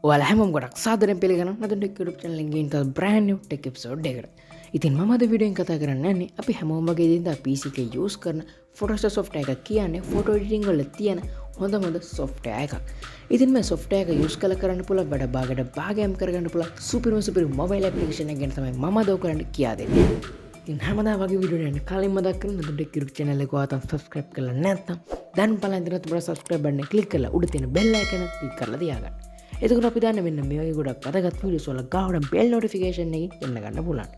ඔයාලා හැමෝම ගොඩක් සාදරයෙන් පිළිගන්නවා Nathindu YouTube channel එකෙන් තව brand new tech episode එකකට. ඉතින් මම අද වීඩියෝ එකෙන් කතා කරන්න යන්නේ අපි හැමෝම වගේ ඉඳන් PC එකේ use කරන Photoshop software එක කියන්නේ photo editing වල තියෙන හොඳම software එකක්. ඉතින් මේ software එක use කරන්න පුළුවන් වැඩ භාගයට භාගයම් කරගන්න පුළුවන් super mobile application එක ගැන තමයි මම අද ඔයගලන්ට කියා දෙන්නේ. ඉතින් හැමදාම වගේ වීඩියෝ එකක් කලින් මතක් කරගන්න Nathindu YouTube channel එක ඔයාලා subscribe කරලා නැත්නම් දැන් බලන්න ඉඳලා තිබුණ subscribe button එක click කරලා උඩ තියෙන bell icon එක click කරලා තියාගන්න. එතකොට අපි දන්න මෙන්න මේ වගේ ගොඩක් වැදගත් වීඩියෝස් වල ගාවට බෙල් නොටිෆිකේෂන් එකකින් එන්න ගන්න පුළුවන්.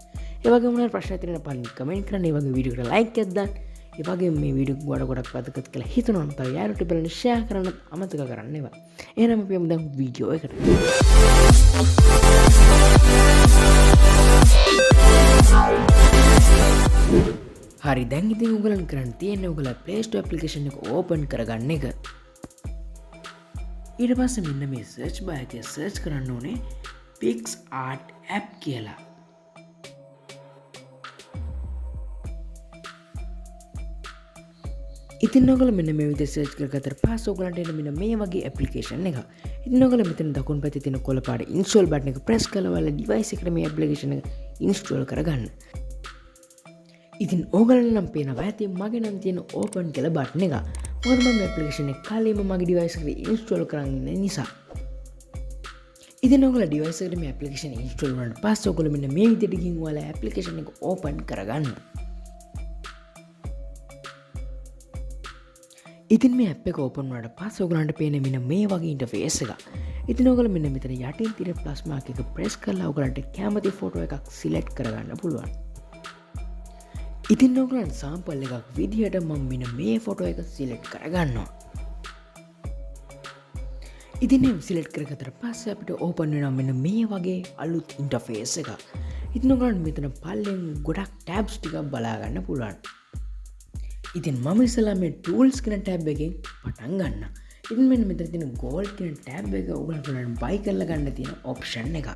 ඒ වගේම මොනවා ප්‍රශ්න තියෙනවා පල්ලි කමෙන්ට් කරන්න. ඒ වගේ වීඩියෝ එකට ලයික් එකක් දාන්න. ඒ වගේම මේ වීඩියෝ ගොඩක් වැදගත් කියලා හිතනවා නම් තව යාළුවන්ට බලන්න ෂෙයා කරන්න අමතක කරන්න එපා. එහෙනම් අපි යමු දැන් වීඩියෝ එකට. හරි දැන් ඉතින් ඔයගලන් කරන්න තියෙන්නේ ඔයගලා Play Store application එක open කරගන්න එක. ඊට පස්සේ මෙන්න මේ search bar එකේ search කරන්න ඕනේ Pics Art App කියලා. ඉතින් ඔයගොල්ලෝ මෙන්න මේ විදිහට search කරගත්තට පස්සේ ඔයගලන්ට එන මෙන්න මේ වගේ application එකක්. ඉතින් ඔයගොල්ලෝ මෙතන දකුණු පැත්තේ තියෙන කොළ පාට install button එක press කරලා ඔයාලා device එකට මේ application එක install කරගන්න. ඉතින් ඕගලන්ට නම් පේනවා ඇති මගේ නම් තියෙන open කියලා button එක. මොකද මම application එක කලින්ම මගේ device එකට install කරන් ඉන්න නිසා. ඉතින් ඔයගොල්ලෝ device එකට මේ application install වුණාට පස්සේ ඔයගොල්ලෝ මෙන්න මේ විදිහට ගිහින් ඔයාලා application එක open කරගන්න. ඉතින් මේ app එක open වුණාට පස්සේ ඔයගලන්ට පේන්නේ මෙන්න මේ වගේ interface එකක්. ඉතින් ඔයගොල්ලෝ මෙන්න මෙතන යටින් තියෙන plus mark එක press කරලා ඔයගලන්ට කැමති photo එකක් select කරගන්න පුළුවන්. ඉතින් ඔයගලන්ට sample එකක් විදිහට මම මෙන්න මේ photo එක select කරගන්නවා. ඉතින් මේ select කරගත්තට පස්සේ අපිට open වෙනවා මෙන්න මේ වගේ අලුත් interface එකක්. ඉතින් ඔයගලන්ට මෙතන පල්ලෙන් ගොඩක් tabs ටිකක් බලා ගන්න පුළුවන්. ඉතින් මම ඉස්සලා මේ tools කියන tab එකෙන් පටන් ගන්නවා. ඉතින් මෙන්න මෙතන තියෙන gold කියන tab එක ඔයගලන්ට buy කරලා ගන්න තියෙන option එකක්.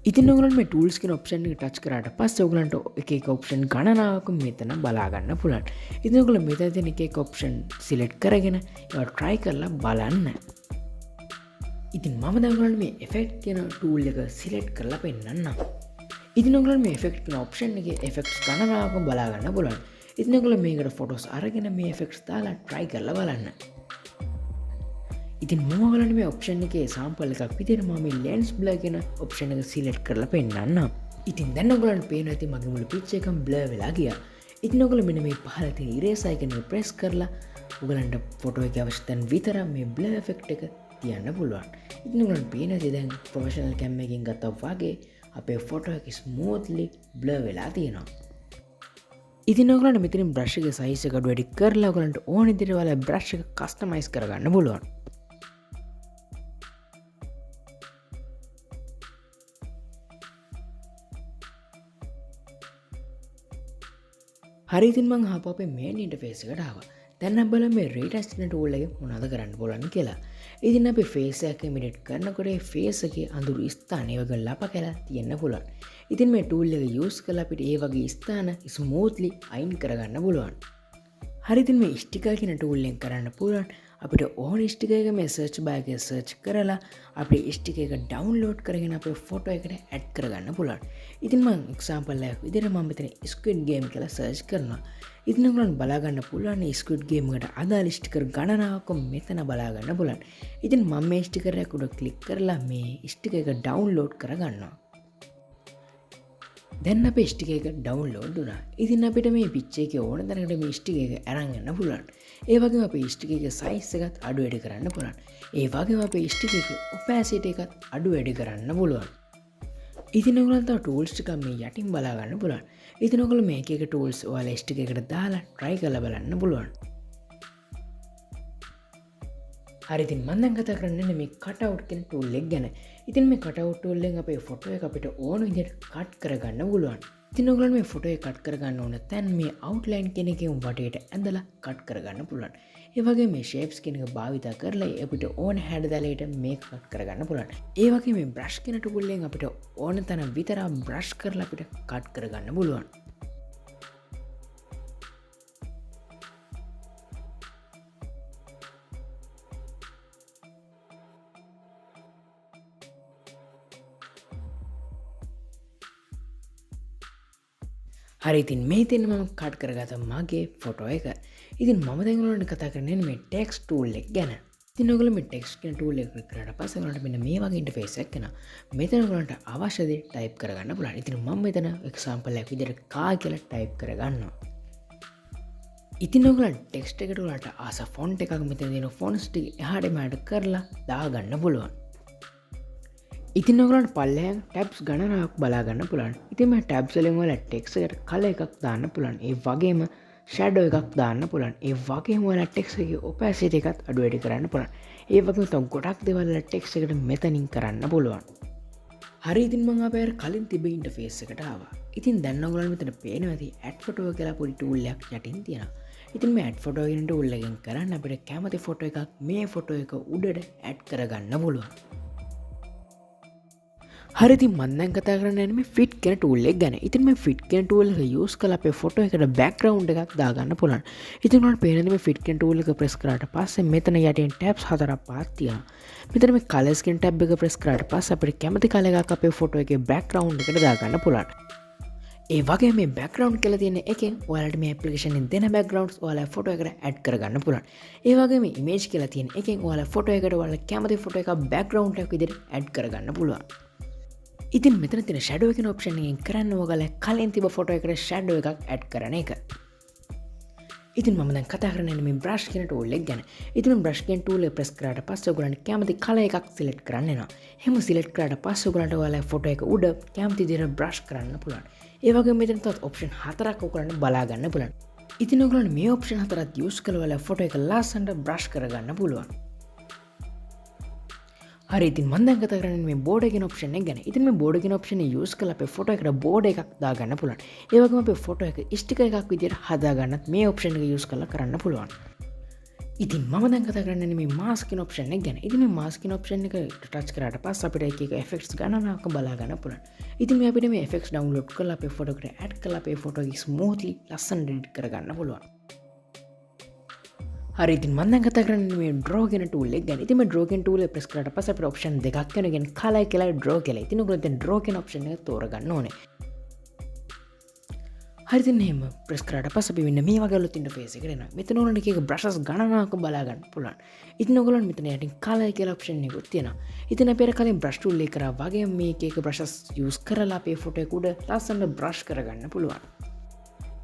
ඉතින් ඔයගලන්ට මේ tools කියන option එක touch කරාට පස්සේ ඔයගලන්ට එක option ගණනාවක් මෙතන බලා ගන්න පුළුවන්. ඉතින් ඔයගලෝ මෙතන තියෙන එක option select කරගෙන ඒවා try කරලා බලන්න. ඉතින් මම දැන් ඔයගලන්ට මේ effect කියන tool එක select කරලා පෙන්නන්නම්. ඉතින් ඔයගලන්ට මේ effect කියන option එකේ effects ගණනාවක් බලා ගන්න පුළුවන්. ඉතින් ඔයගලෝ මේකට photos අරගෙන මේ effects දාලා try කරලා බලන්න. ඉතින් මම ඔයගලන්ට මේ option එකේ sample එකක් විදිහට මම මේ lens blur කියන option එක select කරලා පෙන්නන්නම්. ඉතින් දැන් ඔයගලන්ට පේනවා ඇති මගේ මුළු picture එකම blur වෙලා ගියා. ඉතින් ඔයගලෝ මෙන්න මේ පහළ තියෙන eraser icon එක press කරලා ඔයගලන්ට photo එකේ අවශ්‍ය තැන් විතර මේ blur effect එක තියන්න පුළුවන්. ඉතින් ඔයගලන්ට පේනවා ඇති දැන් professional cam එකකින් ගත්තා වගේ අපේ photo එක smoothly blur වෙලා තියෙනවා. ඉතින් ඔයගලන්ට මෙතනින් brush එකේ size එක අඩු වැඩි කරලා ඔයගලන්ට ඕන විදිහට ඔයාලා brush එක customize කරගන්න පුළුවන්. හරි ඉතින් මං ආපහු අපේ main interface එකට ආවා. දැන් අපි බලමු මේ retouch කියන tool එකෙන් මොනවද කරන්න පුළුවන් කියලා. ඉතින් අපි face එක edit කරනකොට මේ face එකේ අඳුරු ස්ථාන ඒ වගේ ලප කැල තියෙන්න පුළුවන්. ඉතින් මේ tool එක use කරලා අපිට ඒ වගේ ස්ථාන smoothly අයින් කරගන්න පුළුවන්. හරි ඉතින් මේ sticker කියන tool එකෙන් කරන්න පුළුවන්. අපිට ඕන sticker එක මේ search bar එකේ search කරලා අපේ sticker එක download කරගෙන අපේ photo එකට add කරගන්න පුළුවන්. ඉතින් මම example එකක් විදිහට මම මෙතන squid game කියලා search කරනවා. ඉතින් ඔයගොල්ලන් බලා ගන්න පුළුවන් මේ squid game එකට අදාළ sticker ගණනාවක් මෙතන බලා ගන්න පුළුවන්. ඉතින් මම මේ sticker එක උඩ click කරලා මේ sticker එක download කරගන්නවා. දැන් අපේ sticker එක download වුණා. ඉතින් අපිට මේ picture එකේ ඕන තැනකට මේ sticker එක අරන් යන්න පුළුවන්. ඒ වගේම අපේ sticker එකේ size එකත් අඩු වැඩි කරන්න පුළුවන්. ඒ වගේම අපේ sticker එකේ opacity එකත් අඩු වැඩි කරන්න පුළුවන්. ඉතින් ඔයගොල්ලන්ට tools ටික මේ යටින් බලා ගන්න පුළුවන්. ඉතින් ඔයගොල්ලෝ මේක එක tools ඔයාලා sticker එකට දාලා try කරලා බලන්න පුළුවන්. හරි ඉතින් මම දැන් කතා කරන්නේ මේ cutout කියන tool එක ගැන. ඉතින් මේ cutout tool එකෙන් අපේ photo එක අපිට ඕන විදිහට cut කරගන්න පුළුවන්. ඉතින් ඔයගලන්ට මේ photo එක cut කරගන්න ඕන තැන් මේ outline කියන එකෙන් වටේට ඇඳලා cut කරගන්න පුළුවන්. ඒ වගේ මේ shapes කියන එක භාවිත කරලා අපිට ඕන හැඩතලයට මේක cut කරගන්න පුළුවන්. ඒ වගේ මේ brush කියන tool එකෙන් අපිට ඕන තැන විතර brush කරලා අපිට cut කරගන්න පුළුවන්. හරි ඉතින් මේ තින්න මම කට් කරගත මගේ ෆොටෝ එක. ඉතින් මම දැන් ඔයාලට කතා කරන්නේ මේ ටෙක්ස්ට් ටූල් එක ගැන. ඉතින් ඔයගොල්ලෝ මේ ටෙක්ස්ට් කියන ටූල් එක ක්ලික් කරාට පස්සේ ඔයාලට මෙන්න මේ වගේ ඉන්ටර්ෆේස් එකක් එනවා. මෙතන ඔයාලට අවශ්‍ය දේ ටයිප් කරගන්න පුළුවන්. ඉතින් මම මෙතන එක්සැම්පල් එකක් විදිහට කා කියලා ටයිප් කරගන්නවා. ඉතින් ඔයගොල්ලෝ ටෙක්ස්ට් එකට ඔයාලට ආස ෆොන්ට් එකක් මෙතන දෙන ෆොන්ට්ස් ටික එහාට මෙහාට කරලා දාගන්න පුළුවන්. ඉතින් ඔයගොල්ලන්ට පල්ලෙහාන් ටැබ්ස් ගණනාවක් බලා ගන්න පුළුවන්. ඉතින් මේ ටැබ්ස් වලින් ඔයාලා ටෙක්ස්ට් එකට කලර් එකක් දාන්න පුළුවන්. ඒ වගේම ෂැඩෝ එකක් දාන්න පුළුවන්. ඒ වගේම ඔයාලා ටෙක්ස්ට් එකේ ඔපැසිටි එකත් අඩු වැඩි කරන්න පුළුවන්. ඒ වගේම තව ගොඩක් දේවල් ටෙක්ස්ට් එකට මෙතනින් කරන්න පුළුවන්. හරි ඉතින් මම අපේ කලින් තිබෙ ඉන්ටර්ෆේස් එකට ආවා. ඉතින් දැන් ඔයගොල්ලන්ට මෙතන පේනවා ඇති ඇඩ් ෆොටෝ කියලා පොඩි ටූල් එකක් යටින් තියෙනවා. ඉතින් මේ ඇඩ් ෆොටෝ කියන ටූල් එකෙන් කරන්න අපිට කැමති ෆොටෝ එකක් මේ ෆොටෝ එක උඩට ඇඩ් කරගන්න පුළුවන්. හරිති මන්දන් කතා කරන්න මේ ෆිට් කෙන ටූල් එක ගැන. ඉතින් මේ ෆිට් කෙන ටූල් එක යූස් කරලා අපේ ෆොටෝ එකට බෑග්ග්‍රවුන්ඩ් එකක් දාගන්න පුළුවන්. ඉතින් ඔයාලට පේනද මේ ෆිට් කෙන ටූල් එක ප්‍රෙස් කරාට පස්සේ මෙතන යටින් ටැබ්ස් හතරක් පහක් තියෙනවා. මෙතන මේ කලර්ස් කියන ටැබ් එක ප්‍රෙස් කරාට පස්සේ අපිට කැමති කලර් එකක් අපේ ෆොටෝ එකේ බෑග්ග්‍රවුන්ඩ් එකට දාගන්න පුළුවන්. ඒ වගේ මේ බෑග්ග්‍රවුන්ඩ් කියලා තියෙන එකෙන් ඔයාලට මේ ඇප්ලිකේෂන් එකෙන් දෙන බෑග්ග්‍රවුන්ඩ්ස් ඔයාලා ෆොටෝ එකට ඇඩ් කරගන්න පුළුවන්. ඒ වගේ මේ ඉමේජ් කියලා තියෙන එකෙන් ඔයාලා ෆොටෝ එකට ඔයාලා කැමති ෆොටෝ එකක් බෑග්ග්‍රවුන්ඩ් එකක් විදිහට ඇඩ් කරගන්න පුළුවන්. ඉතින් මෙතන තියෙන ෂැඩෝ එකන ඔප්ෂන් එකෙන් කරන්න ඔයාලා කලින් තිබ්බ ෆොටෝ එකට ෂැඩෝ එකක් ඇඩ් කරන එක. ඉතින් මම දැන් කතා කරන්නේ මේ බ්‍රෂ් කියන ටූල් එක ගැන. ඉතින් මේ බ්‍රෂ් කියන ටූල් එක ප්‍රෙස් කරාට පස්සේ ඔයගොල්ලන්ට කැමති කලර් එකක් සිලෙක්ට් කරන්න එනවා. එහෙම සිලෙක්ට් කරාට පස්සේ ඔයගොල්ලන්ට ඔයාලා ෆොටෝ එක උඩ කැමති විදිහට බ්‍රෂ් කරන්න පුළුවන්. ඒ වගේම මෙතන තවත් ඔප්ෂන් හතරක් ඔයගොල්ලන්ට බලා ගන්න පුළුවන්. ඉතින් ඔයගොල්ලන්ට මේ ඔප්ෂන් හතරත් යූස් කරලා ඔයාලා ෆොටෝ එක ලස්සනට බ්‍රෂ් කරගන්න පුළුවන්. හරි ඉතින් මම දැන් කතා කරන්නේ මේ බෝඩර් කියන ඔප්ෂන් එක ගැන. ඉතින් මේ බෝඩර් කියන ඔප්ෂන් එක යූස් කරලා අපේ ෆොටෝ එකට බෝඩර් එකක් දාගන්න පුළුවන්. ඒ වගේම අපේ ෆොටෝ එක ස්ටිකර් එකක් විදිහට හදාගන්නත් මේ ඔප්ෂන් එක යූස් කරලා කරන්න පුළුවන්. ඉතින් මම දැන් කතා කරන්නේ මේ මාස්ක් කියන ඔප්ෂන් එක ගැන. ඉතින් මේ මාස්ක් කියන ඔප්ෂන් එක ටච් කරාට පස්සේ අපිට එක එක එෆෙක්ට්ස් ගණනාවක් බලා ගන්න පුළුවන්. ඉතින් මේ අපිට මේ එෆෙක්ට්ස් ඩවුන්ලෝඩ් කරලා අපේ ෆොටෝ එකට ඇඩ් කරලා අපේ ෆොටෝ එක ස්මූත්ලි ලස්සනට එඩිට් කරගන්න පුළුවන්. හරි ඉතින් මම දැන් කතා කරන්නේ මේ ඩ්‍රෝ කියන ටූල් එක ගැන. ඉතින් මේ ඩ්‍රෝ කියන ටූල් එක ප්‍රෙස් කරාට පස්සේ අපිට ඔප්ෂන් දෙකක් වෙනගෙන කලර් කියලා ඩ්‍රෝ කියලා. ඉතින් ඔයගොල්ලෝ දැන් ඩ්‍රෝ කියන ඔප්ෂන් එක තෝරගන්න ඕනේ. හරි ඉතින් එහෙම ප්‍රෙස් කරාට පස්සේ අපි මෙන්න මේ වගේ අලුත් ඉන්ටර්ෆේස් එකකට එනවා. මෙතන ඕන එක එක බ්‍රෂස් ගණනාවක් බලා ගන්න පුළුවන්. ඉතින් ඔයගොල්ලෝ මෙතන යටින් කලර් කියලා ඔප්ෂන් එකක් තියෙනවා. ඉතින් අපි අර කලින් බ්‍රෂ් ටූල් එක කරා වගේ මේක එක බ්‍රෂස් යූස් කරලා අපේ ෆොටෝ එක උඩ ලස්සනට බ්‍රෂ් කරගන්න පුළුවන්.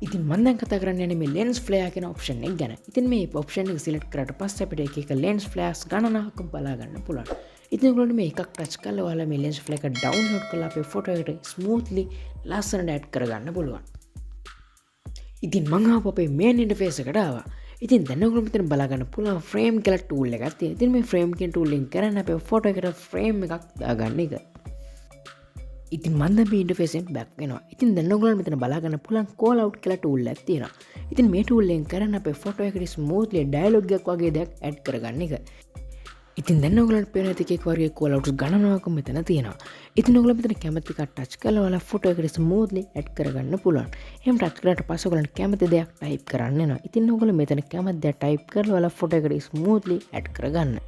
ඉතින් මම දැන් කතා කරන්නේ මේ lens flare කියන ඔප්ෂන් එක ගැන. ඉතින් මේ ඔප්ෂන් එක සිලෙක්ට් කරාට පස්සේ අපිට එක එක lens flares ගණනාවක් බලා ගන්න පුළුවන්. ඉතින් ඔයගොල්ලෝ මේ එකක් ටච් කරලා ඔයාලා මේ lens flare එක ඩවුන්ලෝඩ් කරලා අපේ ෆොටෝ එකට ස්මූත්ලි ලස්සනට ඇඩ් කරගන්න පුළුවන්. ඉතින් මම ආපහු අපේ මේන් ඉන්ටර්ෆේස් එකට ආවා. ඉතින් දැන් ඔයගොල්ලෝ මෙතන බලා ගන්න පුළුවන් ෆ්‍රේම් කියලා ටූල් එකක් තියෙනවා. ඉතින් මේ ෆ්‍රේම් කියන ටූල් එකෙන් කරන්නේ අපේ ෆොටෝ එකට ෆ්‍රේම් එකක් දාගන්න එක. ඉතින් මම දැන් මේ ඉන්ටර්ෆේස් එකෙන් බෑක් වෙනවා. ඉතින් දැන් ඔයගොල්ලෝ මෙතන බලා ගන්න පුළුවන් කෝල් අවුට් කියලා ටූල් එකක් තියෙනවා. ඉතින් මේ ටූල් එකෙන් කරන්නේ අපේ ෆොටෝ එකට ස්මූත්ලි ඩයලොග් එකක් වගේ දෙයක් ඇඩ් කරගන්න එක. ඉතින් දැන් ඔයගොල්ලන්ට පේන එක එක වර්ගයේ කෝල් අවුට්ස් ගණනාවක් මෙතන තියෙනවා. ඉතින් ඔයගොල්ලෝ මෙතන කැමති එකක් ටච් කරලා ඔයාලා ෆොටෝ එකට ස්මූත්ලි ඇඩ් කරගන්න පුළුවන්. එහෙම ටච් කරාට පස්සේ ඔයගොල්ලන්ට කැමති දෙයක් ටයිප් කරන්න වෙනවා. ඉතින් ඔයගොල්ලෝ මෙතන කැමති දෙයක් ටයිප් කරලා ඔයාලා ෆොටෝ එකට ස්මූත්ලි ඇඩ් කරගන්න.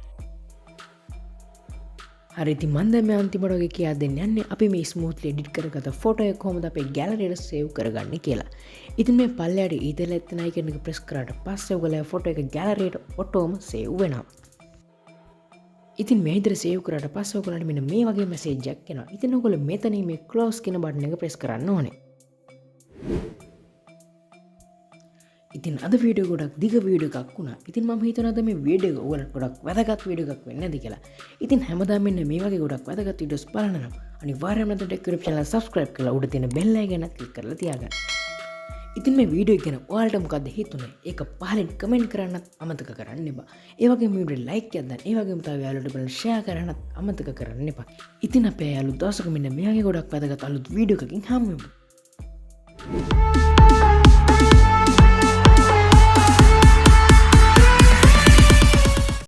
හරි ඉතින් මම දැන් මේ අන්තිමට ඔයගෙ කියා දෙන්න යන්නේ අපි මේ ස්මූත්ලි එඩිට් කරගත්ත ෆොටෝ එක කොහොමද අපේ ගැලරියට සේව් කරගන්නේ කියලා. ඉතින් මේ පල්ලයට ඊතල එතන අයිකන් එක ප්‍රෙස් කරාට පස්සේ ඔයගොල්ලෝ ෆොටෝ එක ගැලරියට ඔටෝම සේව් වෙනවා. ඉතින් මේ විදිහට සේව් කරාට පස්සේ ඔයගොල්ලන්ට මෙන්න මේ වගේ මැසේජ් එකක් එනවා. ඉතින් ඔයගොල්ලෝ මෙතනින් මේ ක්ලෝස් කියන බටන් එක ප්‍රෙස් කරන්න ඕනේ. ඉතින් අද වීඩියෝ ගොඩක් දිග වීඩියෝ එකක් වුණා. ඉතින් මම හිතනවා අද මේ වීඩියෝ එක ඔයාලට ගොඩක් වැදගත් වීඩියෝ එකක් වෙන්නේ නැති කියලා. ඉතින් හැමදාම මෙන්න මේ වගේ ගොඩක් වැදගත් වීඩියෝස් බලන්න නම් අනිවාර්යයෙන්ම නැත්නම් ටෙක් යුරප් channel subscribe කරලා උඩ තියෙන bell icon එක click කරලා තියාගන්න. ඉතින් මේ වීඩියෝ එක ගැන ඔයාලට මොකද්ද හිතුනේ? ඒක පහලින් කමෙන්ට් කරන්නත් අමතක කරන්න එපා. ඒ වගේම මේ වීඩියෝ like එකක් දාන්න. ඒ වගේම තව යාළුවන්ට බලන්න share කරන්නත් අමතක කරන්න එපා. ඉතින් අපේ යාළුවෝ දවසක මෙන්න මේ වගේ ගොඩක් වැදගත් අලුත් වීඩියෝ එකකින් හම්බෙමු.